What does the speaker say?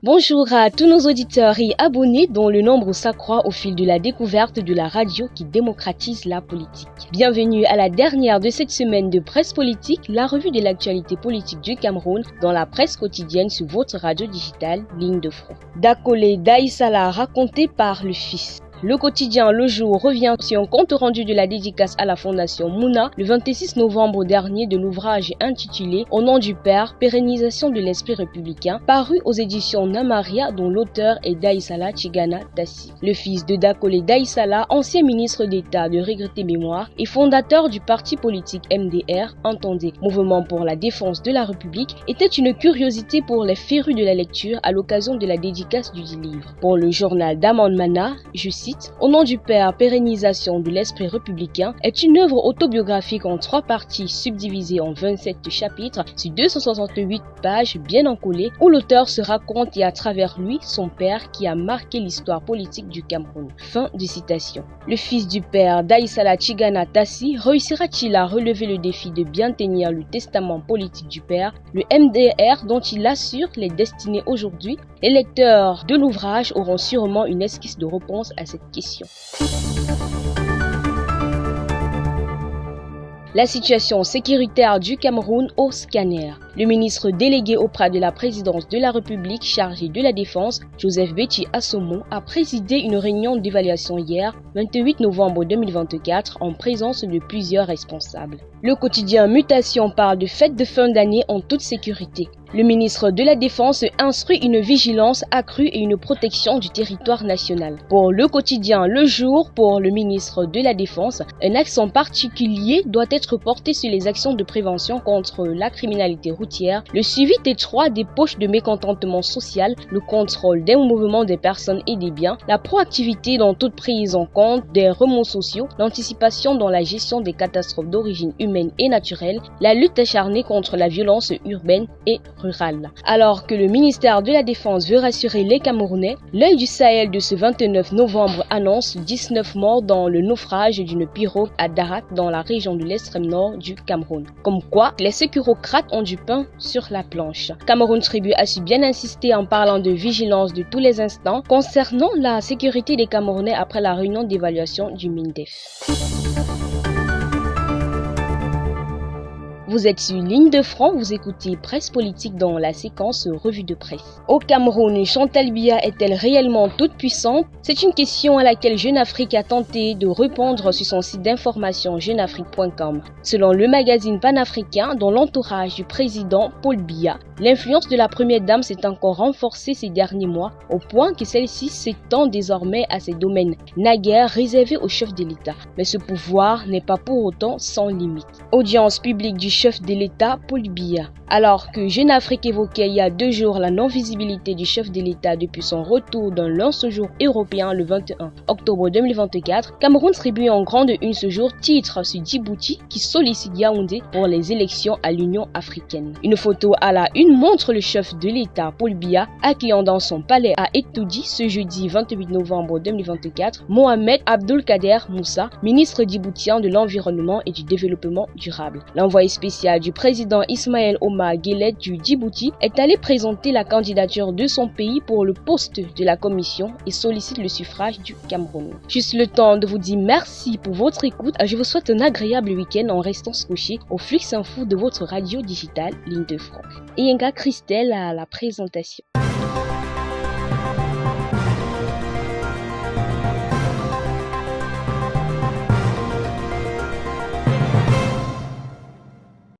Bonjour à tous nos auditeurs et abonnés dont le nombre s'accroît au fil de la découverte de la radio qui démocratise la politique. Bienvenue à la dernière de cette semaine de Presse Politique, la revue de l'actualité politique du Cameroun dans la presse quotidienne sur votre radio digitale Ligne de Front. Dakole Daïsala raconté par le fils. Le quotidien Le Jour revient sur un compte rendu de la dédicace à la Fondation Mouna le 26 novembre dernier de l'ouvrage intitulé Au nom du Père, pérennisation de l'esprit républicain, paru aux éditions Namaria dont l'auteur est Daïsala Chigana Tassi. Le fils de Dakole Daïsala, ancien ministre d'État de regrettée mémoire et fondateur du parti politique MDR, entendé Mouvement pour la défense de la République, était une curiosité pour les férus de la lecture à l'occasion de la dédicace du dit livre. Pour le journal d'Aman Mana, je cite, Au nom du Père, pérennisation de l'esprit républicain est une œuvre autobiographique en 3 parties subdivisée en 27 chapitres sur 268 pages bien encollées où l'auteur se raconte et à travers lui son père qui a marqué l'histoire politique du Cameroun. Fin de citation. Le fils du père, Daïsala Chigana Tassi, réussira-t-il à relever le défi de bien tenir le testament politique du père, le MDR dont il assure les destinées aujourd'hui? Les lecteurs de l'ouvrage auront sûrement une esquisse de réponse à cette question. La situation sécuritaire du Cameroun au scanner. Le ministre délégué auprès de la présidence de la République chargé de la défense, Joseph Betty Assomo, a présidé une réunion d'évaluation hier, 28 novembre 2024, en présence de plusieurs responsables. Le quotidien Mutation parle de fête de fin d'année en toute sécurité. Le ministre de la Défense instruit une vigilance accrue et une protection du territoire national. Pour le quotidien Le Jour, pour le ministre de la Défense, un accent particulier doit être porté sur les actions de prévention contre la criminalité routière, le suivi étroit des poches de mécontentement social, le contrôle des mouvements des personnes et des biens, la proactivité dans toute prise en compte des remous sociaux, l'anticipation dans la gestion des catastrophes d'origine humaine et naturelle, la lutte acharnée contre la violence urbaine et rurale. Alors que le ministère de la Défense veut rassurer les Camerounais, l'œil du Sahel de ce 29 novembre annonce 19 morts dans le naufrage d'une pirogue à Darak dans la région de l'extrême nord du Cameroun. Comme quoi, les sécurocrates ont du pain sur la planche. Cameroun Tribune a su bien insister en parlant de vigilance de tous les instants concernant la sécurité des Camerounais après la réunion d'évaluation du MINDEF. Vous êtes sur Ligne de Front, vous écoutez Presse Politique dans la séquence Revue de presse. Au Cameroun, Chantal Biya est-elle réellement toute puissante? C'est une question à laquelle Jeune Afrique a tenté de répondre sur son site d'information jeuneafrique.com. Selon le magazine panafricain, dans l'entourage du président Paul Biya, l'influence de la première dame s'est encore renforcée ces derniers mois, au point que celle-ci s'étend désormais à ses domaines naguère réservés au chef de l'État. Mais ce pouvoir n'est pas pour autant sans limite. Audience publique du chef de l'État, Paul Biya. Alors que Jeune Afrique évoquait il y a 2 jours la non-visibilité du chef de l'État depuis son retour d'un long séjour européen le 21 octobre 2024, Cameroun Tribune en grande une ce jour titre sur Djibouti qui sollicite Yaoundé pour les élections à l'Union africaine. Une photo à la une montre le chef de l'État, Paul Biya, accueillant dans son palais à Etoudi ce jeudi 28 novembre 2024 Mohamed Abdulkader Moussa, ministre djiboutien de l'Environnement et du Développement durable. L'envoyé spécial du président Ismaël Omar Guelleh du Djibouti est allé présenter la candidature de son pays pour le poste de la commission et sollicite le suffrage du Cameroun. Juste le temps de vous dire merci pour votre écoute. Je vous souhaite un agréable week-end en restant scotché au flux info de votre radio digitale Ligne de Front. Et Christelle à la présentation.